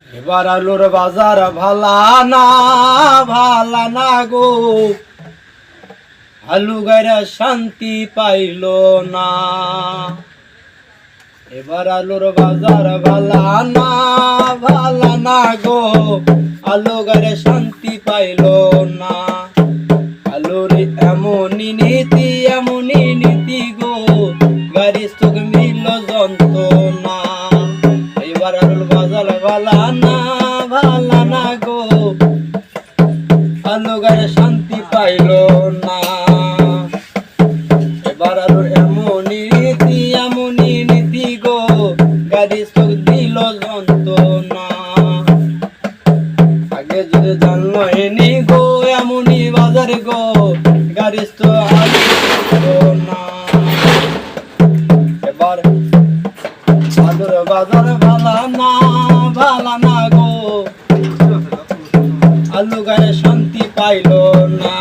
এবার আলুর বাজার ভালা না গো, আলু গাইরা শান্তি পাইল না। এবার আলুর বাজার ভালা না গো, আলু গাইরা শান্তি পাইল না। আলুর এমনই নীতি গো, গাড়ি চোখ মিল যন্ত্রণা। এবার আলুর বাজার ভালা না গো, আলু গায়ে শান্তি পাইল না। এবার আলুর এমনই নীতি গো, গাড়ি চোখ দিল যন্ত্রণা। আগে যদি জানলো এনি গো, এমনই বাজার গো, গাড়ি তো না। এবার আলুর বাজার ভালা না গো, আলু গায়ে শান্তি পাইল না।